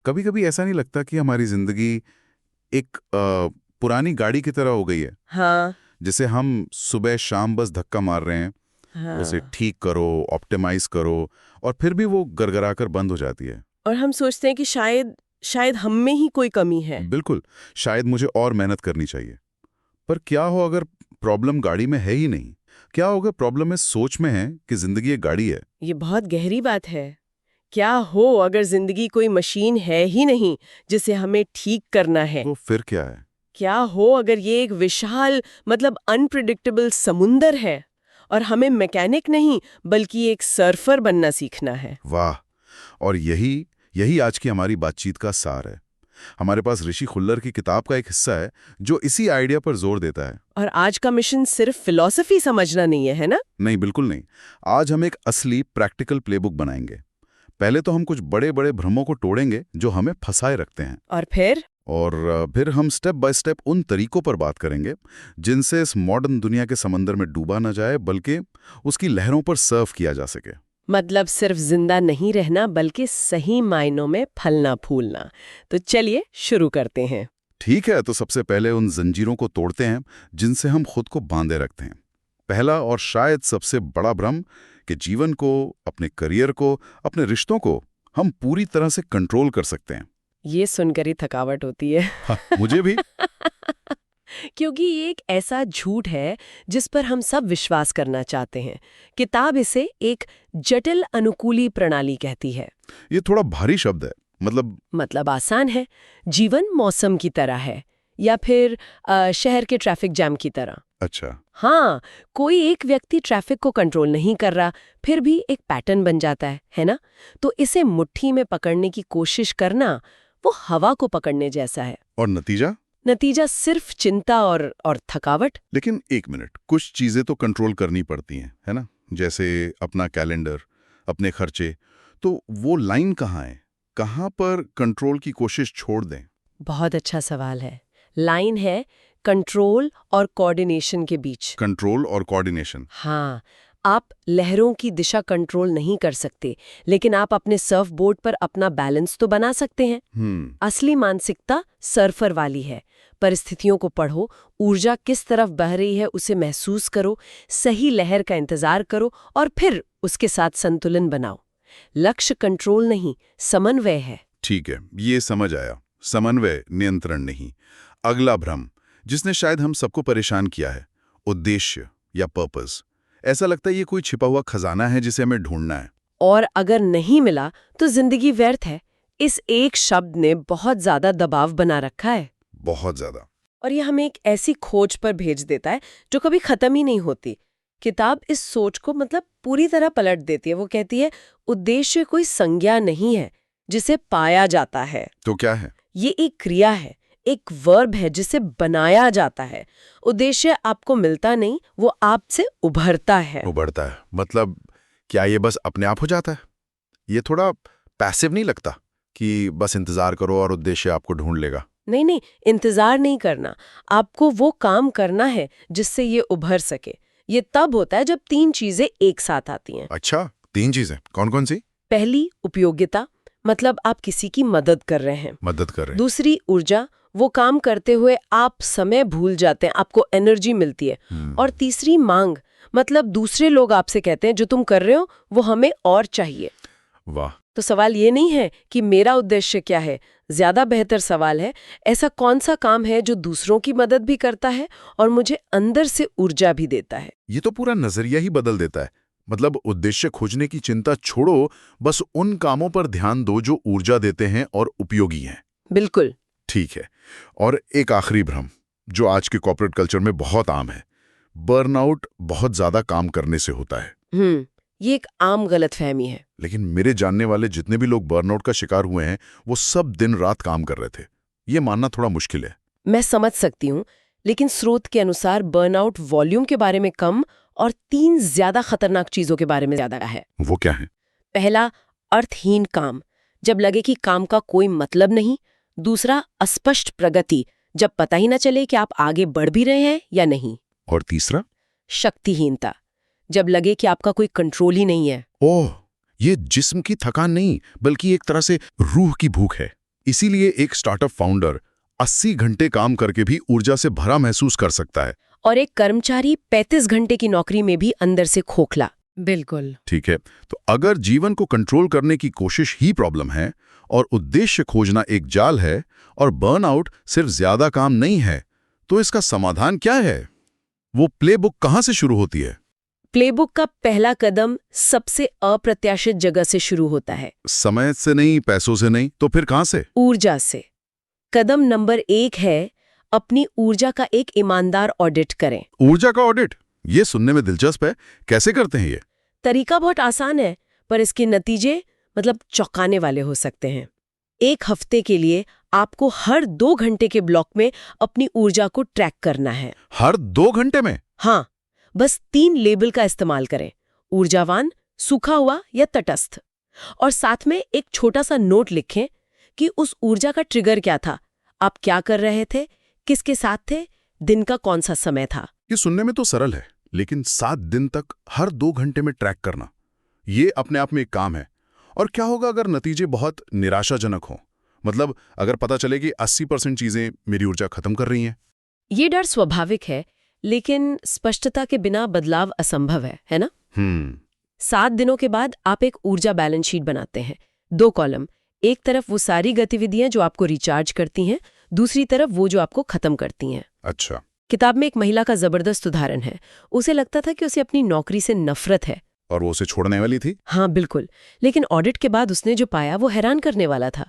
कभी कभी ऐसा नहीं लगता कि हमारी जिंदगी एक पुरानी गाड़ी की तरह हो गई है, हाँ। जिसे हम सुबह शाम बस धक्का मार रहे हैं। उसे हाँ। ठीक करो, ऑप्टिमाइज करो, और फिर भी वो गरगराकर बंद हो जाती है। और हम सोचते हैं कि शायद शायद हम में ही कोई कमी है। बिल्कुल, शायद मुझे और मेहनत करनी चाहिए। पर क्या हो अगर प्रॉब्लम गाड़ी में है ही नहीं? क्या हो अगर प्रॉब्लम इस सोच में है कि जिंदगी एक गाड़ी है? ये बहुत गहरी बात है। क्या हो अगर जिंदगी कोई मशीन है ही नहीं जिसे हमें ठीक करना है? तो फिर क्या है? क्या हो अगर ये एक विशाल मतलब अनप्रिडिक्टेबल समुंदर है और हमें मैकेनिक नहीं बल्कि एक सर्फर बनना सीखना है? वाह! और यही यही आज की हमारी बातचीत का सार है। हमारे पास ऋषि खुल्लर की किताब का एक हिस्सा है जो इसी आइडिया पर जोर देता है। और आज का मिशन सिर्फ फिलॉसफी समझना नहीं है ना? नहीं, बिल्कुल नहीं। आज हम एक असली प्रैक्टिकल प्लेबुक बनाएंगे। पहले तो हम कुछ बड़े बड़े भ्रमों को तोड़ेंगे जो हमें फंसाए रखते हैं। और फिर हम स्टेप बाय स्टेप उन तरीकों पर बात करेंगे जिनसे इस मॉडर्न दुनिया के समंदर में डूबा न जाए, बल्कि उसकी लहरों पर सर्फ किया जा सके। मतलब सिर्फ जिंदा नहीं रहना बल्कि सही मायनों में फलना फूलना। तो चलिए शुरू करते हैं। ठीक है, तो सबसे पहले उन जंजीरों को तोड़ते हैं जिनसे हम खुद को बांधे रखते हैं। पहला और शायद सबसे बड़ा भ्रम कि जीवन को, अपने करियर को, अपने रिश्तों को हम पूरी तरह से कंट्रोल कर सकते हैं। ये सुनकर ही थकावट होती है। हाँ, मुझे भी। क्योंकि ये एक ऐसा झूठ है जिस पर हम सब विश्वास करना चाहते हैं। किताब इसे एक जटिल अनुकूली प्रणाली कहती है। ये थोड़ा भारी शब्द है। मतलब आसान है। जीवन मौसम की तरह है या फिर शहर के ट्रैफिक जैम की तरह। अच्छा। हाँ, कोई एक व्यक्ति ट्रैफिक को कंट्रोल नहीं कर रहा, फिर भी एक पैटर्न बन जाता है ना? तो इसे मुट्ठी में पकड़ने की कोशिश करना वो हवा को पकड़ने जैसा है। और नतीजा? नतीजा सिर्फ चिंता और थकावट। लेकिन एक मिनट, कुछ चीजें तो कंट्रोल करनी पड़ती हैं, है ना? जैसे अपना कैलेंडर, अपने खर्चे। तो वो लाइन कहाँ है? कहाँ पर कंट्रोल की कोशिश छोड़ दें? बहुत अच्छा सवाल है। लाइन है कंट्रोल और कोऑर्डिनेशन के बीच। कंट्रोल और कोऑर्डिनेशन। हाँ, आप लहरों की दिशा कंट्रोल नहीं कर सकते, लेकिन आप अपने सर्फ बोर्ड पर अपना बैलेंस तो बना सकते हैं। असली मानसिकता सर्फर वाली है। परिस्थितियों को पढ़ो, ऊर्जा किस तरफ बह रही है उसे महसूस करो, सही लहर का इंतजार करो और फिर उसके साथ संतुलन बनाओ। लक्ष्य कंट्रोल नहीं, समन्वय है। ठीक है, ये समझ आया। समन्वय, नियंत्रण नहीं। अगला भ्रम जिसने शायद हम सबको परेशान किया है, उद्देश्य या पर्पस। ऐसा लगता है ये कोई छिपा हुआ खजाना है जिसे हमें ढूंढना है। और अगर नहीं मिला तो जिंदगी व्यर्थ है। इस एक शब्द ने बहुत ज्यादा दबाव बना रखा है। बहुत ज्यादा। और ये हमें एक ऐसी खोज पर भेज देता है जो कभी खत्म ही नहीं होती। किताब इस सोच को मतलब पूरी तरह पलट देती है। वो कहती है उद्देश्य कोई संज्ञा नहीं है जिसे पाया जाता है। तो क्या है? ये एक क्रिया है, एक वर्ब है जिसे बनाया जाता है। उद्देश्य आपको मिलता नहीं, वो आपसे उभरता है। उभरता है मतलब क्या ये बस अपने आप हो जाता है? ये थोड़ा पैसिव नहीं लगता कि बस इंतजार करो और उद्देश्य आपको ढूंढ लेगा? नहीं नहीं, इंतजार नहीं करना। आपको वो काम करना है जिससे ये उभर सके। ये तब होता है जब तीन चीजें एक साथ आती हैं। अच्छा, तीन चीजें कौन कौन सी? पहली उपयोगिता, मतलब आप किसी की मदद कर रहे हैं। मदद कर रहे हैं। दूसरी ऊर्जा, वो काम करते हुए आप समय भूल जाते हैं, आपको एनर्जी मिलती है। और तीसरी मांग, मतलब दूसरे लोग आपसे कहते हैं जो तुम कर रहे हो वो हमें और चाहिए। वाह! तो सवाल ये नहीं है कि मेरा उद्देश्य क्या है, ज्यादा बेहतर सवाल है ऐसा कौन सा काम है जो दूसरों की मदद भी करता है और मुझे अंदर से ऊर्जा भी देता है। ये तो पूरा नजरिया ही बदल देता है। मतलब उद्देश्य खोजने की चिंता छोड़ो, बस उन कामों पर ध्यान दो जो ऊर्जा देते हैं और उपयोगी हैं। बिल्कुल ठीक है। और एक आखिरी भ्रम जो आज के कॉर्पोरेट कल्चर में बहुत आम है, बर्नआउट बहुत ज्यादा काम करने से होता है। ये एक आम गलतफहमी है। लेकिन मेरे जानने वाले जितने भी लोग बर्नआउट का शिकार हुए हैं वो सब दिन रात काम कर रहे थे। ये मानना थोड़ा मुश्किल है। मैं समझ सकती हूँ, लेकिन स्रोत के अनुसार बर्नआउट वॉल्यूम के बारे में कम और तीन ज्यादा खतरनाक चीजों के बारे में ज्यादा है। वो क्या है? पहला, अर्थहीन काम, जब लगे कि काम का कोई मतलब नहीं। दूसरा, अस्पष्ट प्रगति, जब पता ही न चले कि आप आगे बढ़ भी रहे हैं या नहीं। और तीसरा, शक्तिहीनता, जब लगे कि आपका कोई कंट्रोल ही नहीं है। ओह, ये जिस्म की थकान नहीं बल्कि एक तरह से रूह की भूख है। इसीलिए एक स्टार्टअप फाउंडर 80 घंटे काम करके भी ऊर्जा से भरा महसूस कर सकता है। और एक कर्मचारी 35 घंटे की नौकरी में भी अंदर से खोखला। बिल्कुल। ठीक है, तो अगर जीवन को कंट्रोल करने की कोशिश ही प्रॉब्लम है और उद्देश्य खोजना एक जाल है और बर्नआउट सिर्फ ज्यादा काम नहीं है, तो इसका समाधान क्या है? वो प्लेबुक कहां से शुरू होती है? प्लेबुक का पहला कदम सबसे अप्रत्याशित जगह से शुरू होता है। समय से नहीं, पैसों से नहीं, तो फिर कहां से? ऊर्जा से। कदम नंबर 1 है अपनी ऊर्जा का एक ईमानदार ऑडिट करें। ऊर्जा का ऑडिट? ये सुनने में दिलचस्प है। कैसे करते हैं ये? तरीका बहुत आसान है, पर इसके नतीजे चौंकाने वाले हो सकते हैं। 1 हफ्ते के लिए आपको हर 2 घंटे के ब्लॉक में अपनी ऊर्जा को ट्रैक करना है। हर 2 घंटे में? हाँ, बस 3 लेबल का इस्तेमाल करें, ऊर्जावान, सूखा हुआ या तटस्थ। और साथ में एक छोटा सा नोट लिखें कि उस ऊर्जा का ट्रिगर क्या था, आप क्या कर रहे थे, किसके साथ थे, दिन का कौन सा समय था। ये सुनने में तो सरल है, लेकिन 7 दिन तक हर 2 घंटे में ट्रैक करना, ये अपने आप में एक काम है। और क्या होगा अगर नतीजे बहुत निराशाजनक हों? मतलब अगर पता चले कि 80% चीजें मेरी ऊर्जा खत्म कर रही हैं? ये डर स्वाभाविक है, लेकिन स्पष्टता के बिना बदलाव असंभव है ना? 7 दिनों के बाद आप एक ऊर्जा बैलेंस शीट बनाते हैं। 2 कॉलम, एक तरफ वो सारी गतिविधियां जो आपको रिचार्ज करती हैं, दूसरी तरफ वो जो आपको खत्म करती हैं। अच्छा। किताब में एक महिला का जबरदस्त उदाहरण है। उसे लगता था कि उसे अपनी नौकरी से नफरत है और वो उसे छोड़ने वाली थी? हाँ बिल्कुल, लेकिन ऑडिट के बाद उसने जो पाया वो हैरान करने वाला था।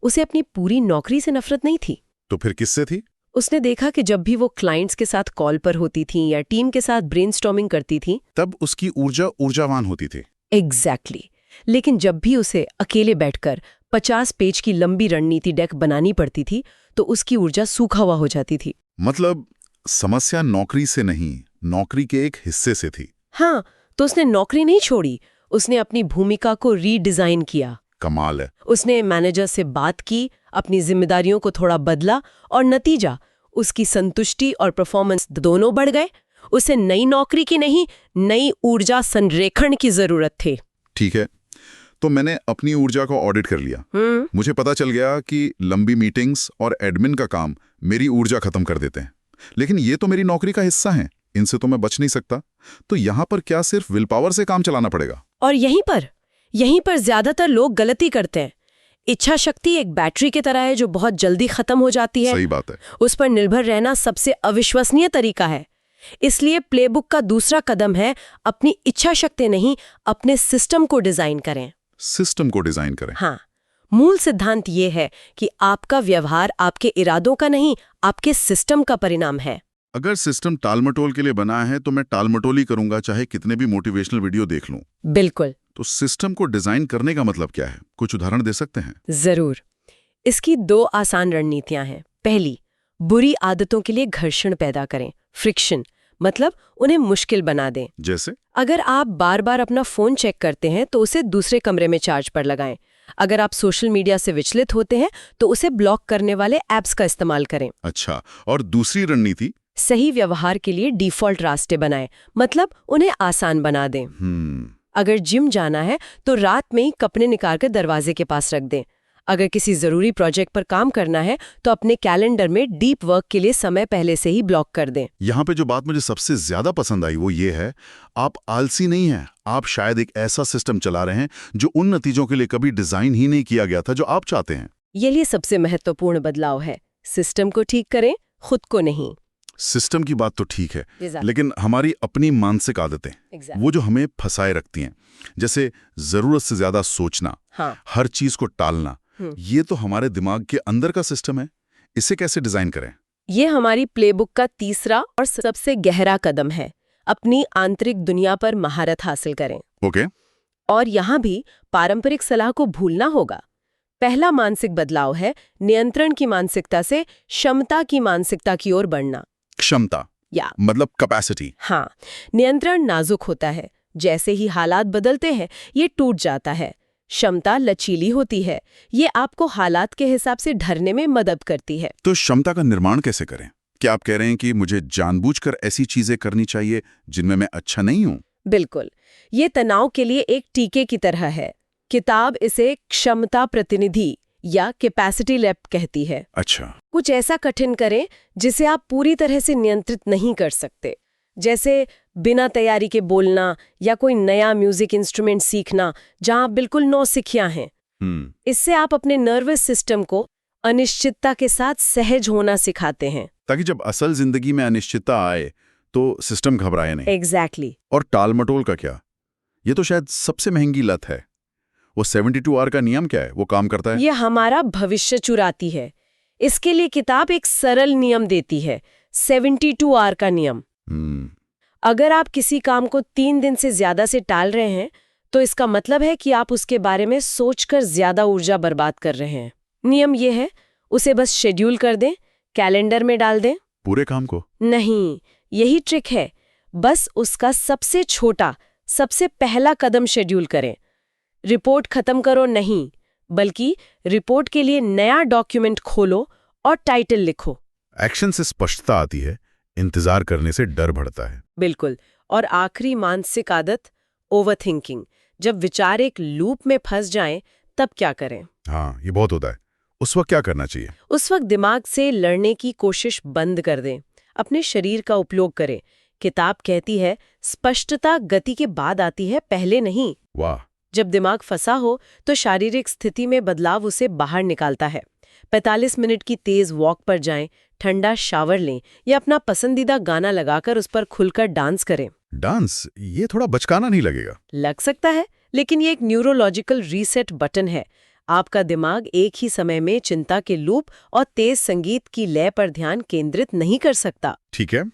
उसे अपनी पूरी नौकरी से नफरत नहीं थी। तो फिर किससे थी? उसने देखा कि जब भी वो क्लाइंट्स के साथ कॉल पर होती थी या टीम के साथ ब्रेनस्टॉर्मिंग करती थी, तब उसकी ऊर्जा ऊर्जावान होती थी। एग्जैक्टली। लेकिन जब भी उसे अकेले बैठकर 50 पेज की लंबी रणनीति डेक बनानी पड़ती थी, तो उसकी ऊर्जा सूखा हुआ हो जाती थी। मतलब समस्या नौकरी से नहीं, नौकरी के एक हिस्से से थी। हाँ, तो उसने नौकरी नहीं छोड़ी, उसने अपनी भूमिका को रीडिजाइन किया। कमाल है। उसने मैनेजर से बात की, अपनी जिम्मेदारियों को थोड़ा बदला, और नतीजा, उसकी संतुष्टि और परफॉर्मेंस दोनों बढ़ गए। उसे नई नौकरी की नहीं, नई ऊर्जा संरेखण की जरूरत थी। ठीक है, तो मैंने अपनी ऊर्जा को ऑडिट कर लिया। मुझे पता चल गया कि लंबी मीटिंग्स और एडमिन का काम मेरी ऊर्जा खत्म कर देते हैं। लेकिन ये तो मेरी नौकरी का हिस्सा है, इनसे तो मैं बच नहीं सकता। तो यहाँ पर क्या सिर्फ विल पावर से काम चलाना पड़ेगा? और यहीं पर ज्यादातर लोग गलती करते हैं। इच्छा शक्ति एक बैटरी की तरह है जो बहुत जल्दी खत्म हो जाती है। सही बात है। उस पर निर्भर रहना सबसे अविश्वसनीय तरीका है। इसलिए प्लेबुक का दूसरा कदम है अपनी इच्छा शक्ति नहीं, अपने सिस्टम को डिजाइन करें। सिस्टम को डिजाइन करें? हाँ, मूल सिद्धांत ये है कि आपका व्यवहार आपके इरादों का नहीं, आपके सिस्टम का परिणाम है। अगर सिस्टम टालमटोल के लिए बना है तो मैं टालमटोल ही करूंगा, चाहे कितने भी मोटिवेशनल वीडियो देख लूं। बिल्कुल। तो सिस्टम को डिजाइन करने का मतलब क्या है? कुछ उदाहरण दे सकते हैं? जरूर। इसकी 2 आसान रणनीतियां हैं। पहली, बुरी आदतों के लिए घर्षण पैदा करें, फ्रिक्शन, मतलब उन्हें मुश्किल बना दें। जैसे? अगर आप बार बार अपना फोन चेक करते हैं तो उसे दूसरे कमरे में चार्ज पर लगाएं। अगर आप सोशल मीडिया से विचलित होते हैं तो उसे ब्लॉक करने वाले ऐप्स का इस्तेमाल करें। अच्छा, और दूसरी रणनीति? सही व्यवहार के लिए डिफॉल्ट रास्ते बनाएं, मतलब उन्हें आसान बना दें। अगर जिम जाना है तो रात में ही कपड़े निकाल कर दरवाजे के पास रख दें। अगर किसी जरूरी प्रोजेक्ट पर काम करना है तो अपने कैलेंडर में डीप वर्क के लिए समय पहले से ही ब्लॉक कर दें। यहाँ पे जो बात मुझे सबसे ज्यादा पसंद आई वो ये है, आप आलसी नहीं हैं, आप शायद एक ऐसा सिस्टम चला रहे हैं जो उन नतीजों के लिए कभी डिजाइन ही नहीं किया गया था जो आप चाहते हैं। ये लिए सबसे महत्वपूर्ण बदलाव है, सिस्टम को ठीक करें, खुद को नहीं। सिस्टम की बात तो ठीक है, लेकिन हमारी अपनी मानसिक आदतें, वो जो हमें फंसाए रखती हैं, जैसे जरूरत से ज्यादा सोचना, हर चीज को टालना, ये तो हमारे दिमाग के अंदर का सिस्टम है। इसे कैसे डिजाइन करें? ये हमारी प्लेबुक का तीसरा और सबसे गहरा कदम है। अपनी आंतरिक दुनिया पर महारत हासिल करें। ओके। और यहाँ भी पारंपरिक सलाह को भूलना होगा। पहला मानसिक बदलाव है नियंत्रण की मानसिकता से क्षमता की मानसिकता की ओर बढ़ना। क्षमता या मतलब कैपेसिटी। हाँ, नियंत्रण नाजुक होता है, जैसे ही हालात बदलते हैं ये टूट जाता है। क्षमता लचीली होती है, ये आपको हालात के हिसाब से ढलने में मदद करती है। तो क्षमता का निर्माण कैसे करें? क्या आप कह रहे हैं कि मुझे जानबूझकर ऐसी चीजें करनी चाहिए जिनमें मैं अच्छा नहीं हूं? बिल्कुल, ये तनाव के लिए एक टीके की तरह है। किताब इसे क्षमता प्रतिनिधि या कैपेसिटी लैप कहती है। अच्छा। कुछ ऐसा कठिन करें जिसे आप पूरी तरह से नियंत्रित नहीं कर सकते, जैसे बिना तैयारी के बोलना या कोई नया म्यूजिक इंस्ट्रूमेंट सीखना जहां आप बिल्कुल नौसिखिया हैं। इससे आप अपने नर्वस सिस्टम को अनिश्चितता के साथ सहज होना सिखाते हैं, ताकि जब असल जिंदगी में अनिश्चितता आए तो सिस्टम घबराए नहीं। एग्जैक्टली। और टालमटोल का क्या? ये तो शायद सबसे महंगी लत है। वो 72 आवर का नियम क्या है? वो काम करता है? ये हमारा भविष्य चुराती है। इसके लिए किताब एक सरल नियम देती है, 72 आवर का नियम। अगर आप किसी काम को 3 दिन से ज्यादा से टाल रहे हैं, तो इसका मतलब है कि आप उसके बारे में सोचकर ज्यादा ऊर्जा बर्बाद कर रहे हैं। नियम ये है, उसे बस शेड्यूल कर दें, कैलेंडर में डाल दें। पूरे काम को? नहीं, यही ट्रिक है। बस उसका सबसे छोटा, सबसे पहला कदम शेड्यूल करें। रिपोर्ट खत्म करो नहीं, बल्कि रिपोर्ट के लिए नया डॉक्यूमेंट खोलो और टाइटल लिखो। एक्शन से स्पष्टता आती है, इंतजार करने से डर बढ़ता है। बिल्कुल। और आखिरी मानसिक आदत, ओवरथिंकिंग। जब विचार एक लूप में फंस जाएं, तब क्या करें? हाँ, ये बहुत होता है। उस वक्त क्या करना चाहिए? उस वक्त दिमाग से लड़ने की कोशिश बंद कर दें, अपने शरीर का उपयोग करें। किताब कहती है, स्पष्टता गति के बाद आती है, पहले नहीं। वाह। जब दिमाग फंसा हो तो शारीरिक स्थिति में बदलाव उसे बाहर निकालता है। 45 मिनट की तेज वॉक पर जाएं, ठंडा शावर लें या अपना पसंदीदा गाना लगाकर उस पर खुलकर डांस करें। डांस? ये थोड़ा बचकाना नहीं लगेगा? लग सकता है, लेकिन ये एक न्यूरोलॉजिकल रीसेट बटन है। आपका दिमाग एक ही समय में चिंता के लूप और तेज संगीत की लय पर ध्यान केंद्रित नहीं कर सकता। ठीक है,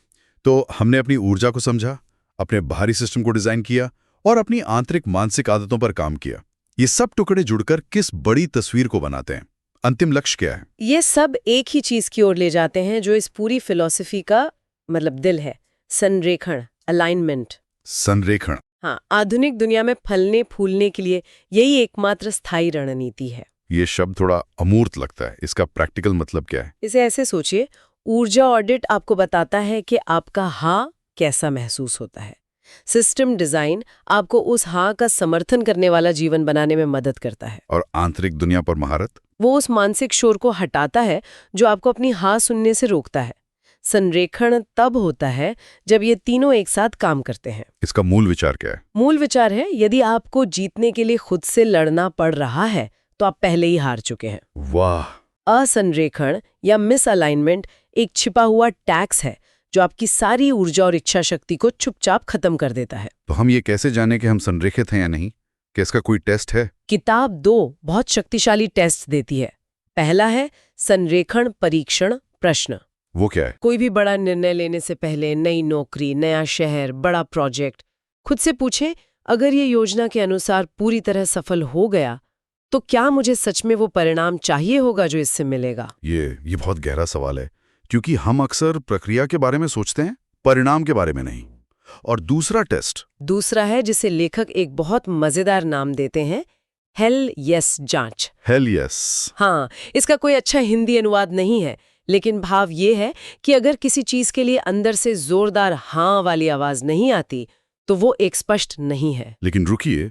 तो हमने अपनी ऊर्जा को समझा, अपने बाहरी सिस्टम को डिजाइन किया और अपनी आंतरिक मानसिक आदतों पर काम किया। ये सब टुकड़े जुड़कर किस बड़ी तस्वीर को बनाते हैं? अंतिम लक्ष्य क्या है? ये सब एक ही चीज की ओर ले जाते हैं, जो इस पूरी फिलॉसफी का मतलब दिल है, संरेखण, अलाइनमेंट। संरेखण? हाँ, आधुनिक दुनिया में फलने फूलने के लिए यही एकमात्र स्थायी रणनीति है। ये शब्द थोड़ा अमूर्त लगता है, इसका प्रैक्टिकल मतलब क्या है? इसे ऐसे सोचिए, ऊर्जा ऑडिट आपको बताता है कि आपका हाँ कैसा महसूस होता है। सिस्टम डिजाइन आपको उस हाँ का समर्थन करने वाला जीवन बनाने में मदद करता है। और आंतरिक दुनिया पर महारत? वो उस मानसिक शोर को हटाता है जो आपको अपनी हाँ सुनने से रोकता है। संरेखण तब होता है जब ये तीनों एक साथ काम करते हैं। इसका मूल विचार क्या है? मूल विचार है, यदि आपको जीतने के लिए खुद से लड़ना पड़ रहा है तो आप पहले ही हार चुके हैं। वाह। असंरेखण या मिसअलाइनमेंट एक छिपा हुआ टैक्स है जो आपकी सारी ऊर्जा और इच्छा शक्ति को चुपचाप खत्म कर देता है। तो हम ये कैसे जाने कि हम संरेखित हैं या नहीं? क्या इसका कोई टेस्ट है? किताब 2 बहुत शक्तिशाली टेस्ट देती है। पहला है संरेखण परीक्षण प्रश्न। वो क्या है? कोई भी बड़ा निर्णय लेने से पहले, नई नौकरी, नया शहर, बड़ा प्रोजेक्ट, खुद से पूछे, अगर ये योजना के अनुसार पूरी तरह सफल हो गया तो क्या मुझे सच में वो परिणाम चाहिए होगा जो इससे मिलेगा? ये बहुत गहरा सवाल है, क्योंकि हम अक्सर प्रक्रिया के बारे में सोचते हैं, परिणाम के बारे में नहीं। और दूसरा है जिसे लेखक एक बहुत मजेदार नाम देते हैं, हेल यस जांच। Hello yes? हाँ, इसका कोई अच्छा हिंदी अनुवाद नहीं है, लेकिन भाव ये है कि अगर किसी चीज के लिए अंदर से जोरदार हाँ वाली आवाज नहीं आती तो वो एक स्पष्ट नहीं है। लेकिन रुकिए,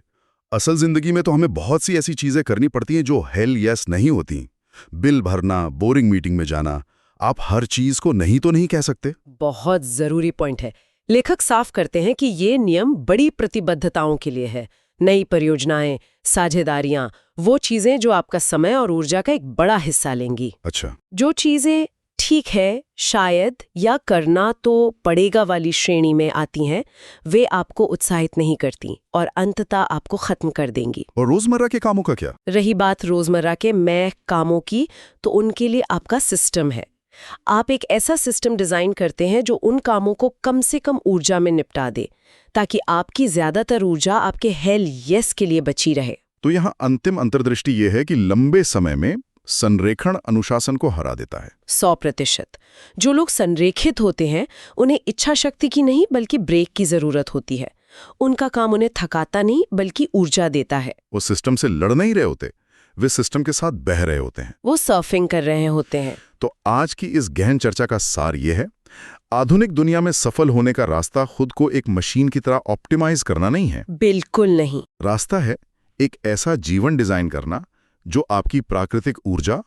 असल जिंदगी में तो हमें बहुत सी ऐसी चीजें करनी पड़ती हैं जो हेल यस नहीं होती। बिल भरना, बोरिंग मीटिंग में जाना, आप हर चीज को नहीं तो नहीं कह सकते। बहुत जरूरी पॉइंट है। लेखक साफ करते हैं कि ये नियम बड़ी प्रतिबद्धताओं के लिए है। नई परियोजनाएं, साझेदारियां, वो चीजें जो आपका समय और ऊर्जा का एक बड़ा हिस्सा लेंगी। अच्छा। जो चीजें ठीक है, शायद या करना तो पड़ेगा वाली श्रेणी में आती हैं, वे आपको उत्साहित नहीं करती और अंततः आपको खत्म कर देंगी। और रोजमर्रा के कामों का क्या? रही बात रोजमर्रा के मैं कामों की, तो उनके लिए आपका सिस्टम है। आप एक ऐसा सिस्टम डिजाइन करते हैं जो उन कामों को कम से कम ऊर्जा में निपटा दे, ताकि आपकी ज्यादातर ऊर्जा आपके हेल यस के लिए बची रहे। तो यहाँ अंतिम अंतर्दृष्टि ये है कि लंबे समय में संरेखण अनुशासन को हरा देता है। 100%। जो लोग संरेखित होते हैं उन्हें इच्छा शक्ति की नहीं बल्कि ब्रेक की जरूरत होती है। उनका काम उन्हें थकाता नहीं बल्कि ऊर्जा देता है। वो सिस्टम से लड़ नहीं रहे होते, वे सिस्टम के साथ बह रहे होते हैं। वो सर्फिंग कर रहे होते हैं। तो आज की इस गहन चर्चा का सार ये है, आधुनिक दुनिया में सफल होने का रास्ता खुद को एक मशीन की तरह ऑप्टिमाइज करना नहीं है। बिल्कुल नहीं। रास्ता है एक ऐसा जीवन डिजाइन करना जो आपकी प्राकृतिक ऊर्जा,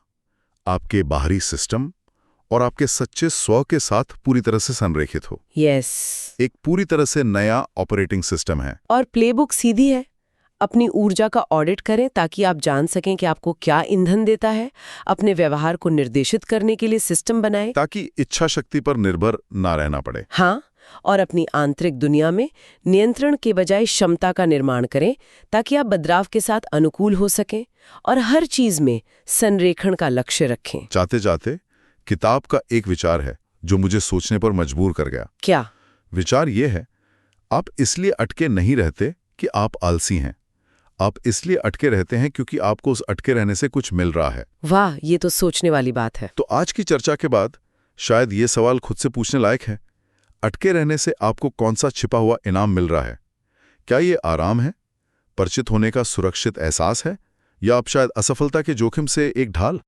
आपके बाहरी सिस्टम और आपके सच्चे स्व के साथ पूरी तरह से संरेखित हो। यस। एक पूरी तरह से नया ऑपरेटिंग सिस्टम है। और प्लेबुक सीधी है। अपनी ऊर्जा का ऑडिट करें ताकि आप जान सकें कि आपको क्या ईंधन देता है। अपने व्यवहार को निर्देशित करने के लिए सिस्टम बनाएं ताकि इच्छा शक्ति पर निर्भर ना रहना पड़े। हाँ, और अपनी आंतरिक दुनिया में नियंत्रण के बजाय क्षमता का निर्माण करें ताकि आप बदलाव के साथ अनुकूल हो सकें और हर चीज में संरेखण का लक्ष्य रखें। जाते जाते किताब का एक विचार है जो मुझे सोचने पर मजबूर कर गया। क्या विचार ये है, आप इसलिए अटके नहीं रहते कि आप आलसी हैं। आप इसलिए अटके रहते हैं क्योंकि आपको उस अटके रहने से कुछ मिल रहा है। वाह, ये तो सोचने वाली बात है। तो आज की चर्चा के बाद शायद ये सवाल खुद से पूछने लायक है, अटके रहने से आपको कौन सा छिपा हुआ इनाम मिल रहा है? क्या ये आराम है, परिचित होने का सुरक्षित एहसास है, या आप शायद असफलता के जोखिम से एक ढाल?